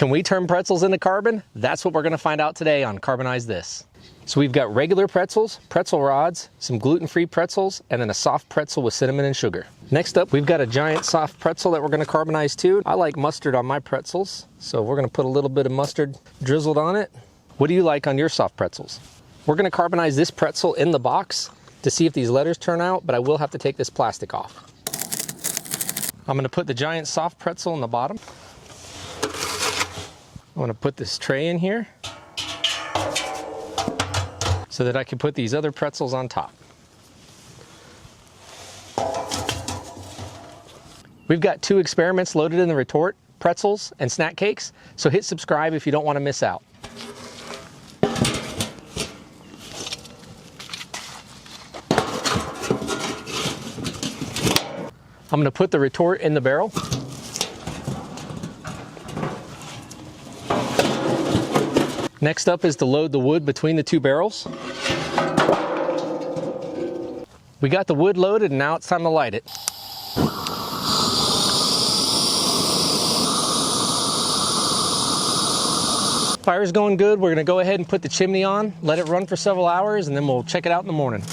Can we turn pretzels into carbon? That's what we're gonna find out today on Carbonize This. So we've got regular pretzels, pretzel rods, some gluten-free pretzels, and then a soft pretzel with cinnamon and sugar. Next up, we've got a giant soft pretzel that we're gonna carbonize too. I like mustard on my pretzels, so we're gonna put a little bit of mustard drizzled on it. What do you like on your soft pretzels? We're gonna carbonize this pretzel in the box to see if these letters turn out, but I will have to take this plastic off. I'm gonna put the giant soft pretzel in the bottom. I want to put this tray in here so that I can put these other pretzels on top. We've got 2 experiments loaded in the retort, pretzels and snack cakes, so hit subscribe if you don't want to miss out. I'm going to put the retort in the barrel. Next up is to load the wood between the 2 barrels. We got the wood loaded and now it's time to light it. Fire's going good. We're gonna go ahead and put the chimney on, let it run for several hours, and then we'll check it out in the morning.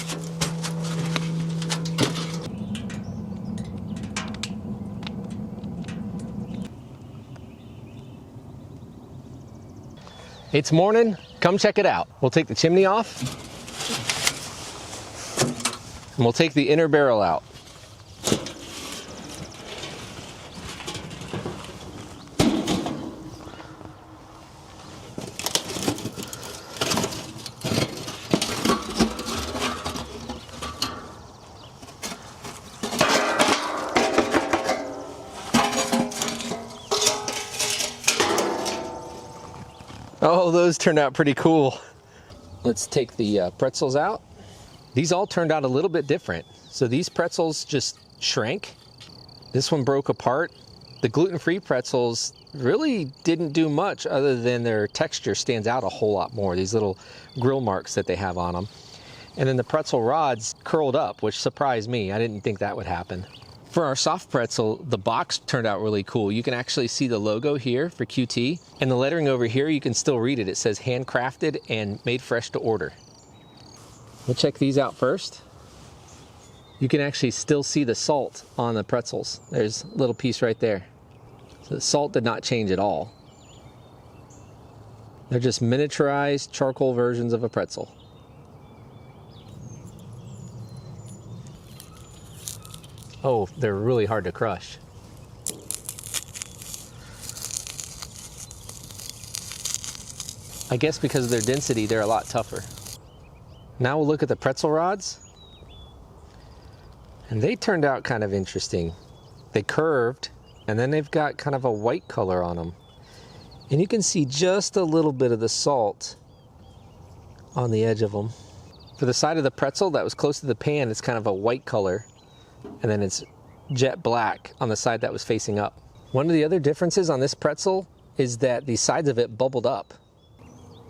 It's morning, come check it out. We'll take the chimney off, and we'll take the inner barrel out. Oh, those turned out pretty cool. Let's take the pretzels out. These all turned out a little bit different. So these pretzels just shrank. This one broke apart. The gluten-free pretzels really didn't do much other than their texture stands out a whole lot more. These little grill marks that they have on them. And then the pretzel rods curled up, which surprised me. I didn't think that would happen. For our soft pretzel, the box turned out really cool. You can actually see the logo here for QT, and the lettering over here, you can still read it. It says handcrafted and made fresh to order. We'll check these out first. You can actually still see the salt on the pretzels. There's a little piece right there. So the salt did not change at all. They're just miniaturized charcoal versions of a pretzel. Oh, they're really hard to crush. I guess because of their density, they're a lot tougher. Now we'll look at the pretzel rods. And they turned out kind of interesting. They curved, and then they've got kind of a white color on them. And you can see just a little bit of the salt on the edge of them. For the side of the pretzel that was close to the pan, it's kind of a white color. And then it's jet black on the side that was facing up. One of the other differences on this pretzel is that the sides of it bubbled up.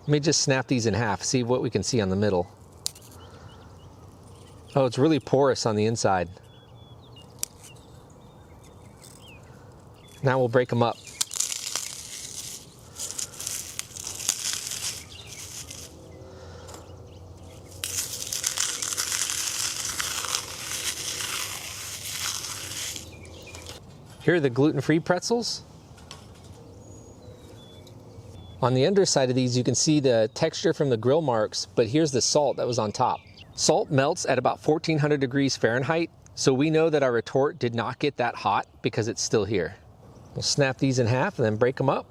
Let me just snap these in half, see what we can see on the middle. Oh, it's really porous on the inside. Now we'll break them up. Here are the gluten-free pretzels. On the underside of these, you can see the texture from the grill marks, but here's the salt that was on top. Salt melts at about 1400 degrees Fahrenheit, so we know that our retort did not get that hot because it's still here. We'll snap these in half and then break them up.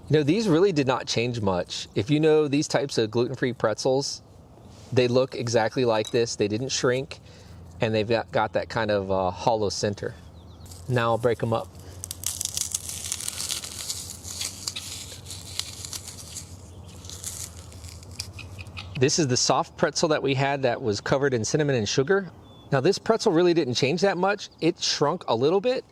You know, these really did not change much. If you know these types of gluten-free pretzels, they look exactly like this. They didn't shrink. And they've got that kind of hollow center. Now I'll break them up. This is the soft pretzel that we had that was covered in cinnamon and sugar. Now this pretzel really didn't change that much. It shrunk a little bit.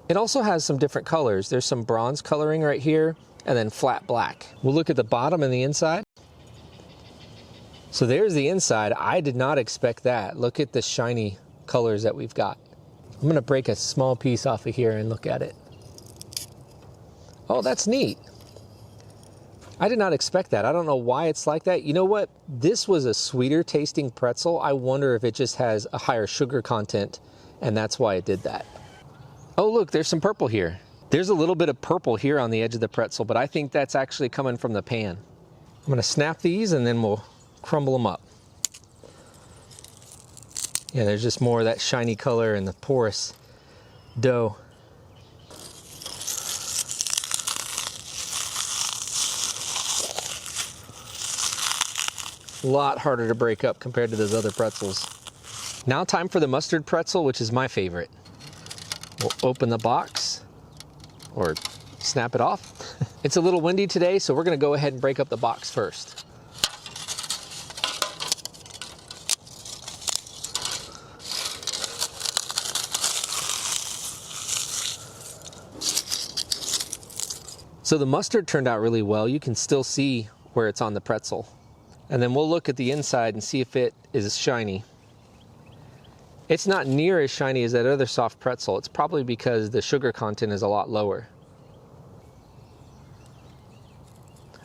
It also has some different colors. There's some bronze coloring right here and then flat black. We'll look at the bottom and the inside. So there's the inside. I did not expect that. Look at the shiny colors that we've got. I'm gonna break a small piece off of here and look at it. Oh, that's neat. I did not expect that. I don't know why it's like that. You know what? This was a sweeter tasting pretzel. I wonder if it just has a higher sugar content and that's why it did that. Oh, look, there's some purple here. There's a little bit of purple here on the edge of the pretzel, but I think that's actually coming from the pan. I'm gonna snap these and then we'll crumble them up. Yeah, there's just more of that shiny color and the porous dough. A lot harder to break up compared to those other pretzels. Now time for the mustard pretzel, which is my favorite. We'll open the box or snap it off. It's a little windy today, so we're gonna go ahead and break up the box first. So the mustard turned out really well. You can still see where it's on the pretzel. And then we'll look at the inside and see if it is shiny. It's not near as shiny as that other soft pretzel. It's probably because the sugar content is a lot lower.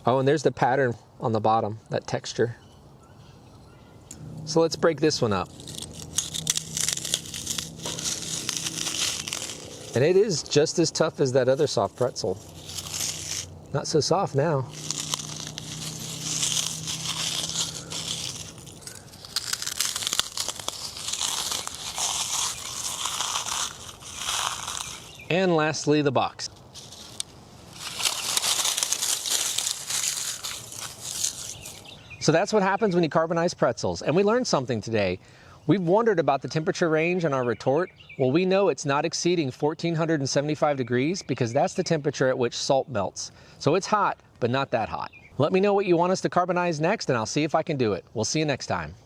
Oh, and there's the pattern on the bottom, that texture. So let's break this one up. And it is just as tough as that other soft pretzel. Not so soft now. And lastly, the box. So that's what happens when you carbonize pretzels. And we learned something today. We've wondered about the temperature range on our retort. Well, we know it's not exceeding 1475 degrees because that's the temperature at which salt melts. So it's hot, but not that hot. Let me know what you want us to carbonize next and I'll see if I can do it. We'll see you next time.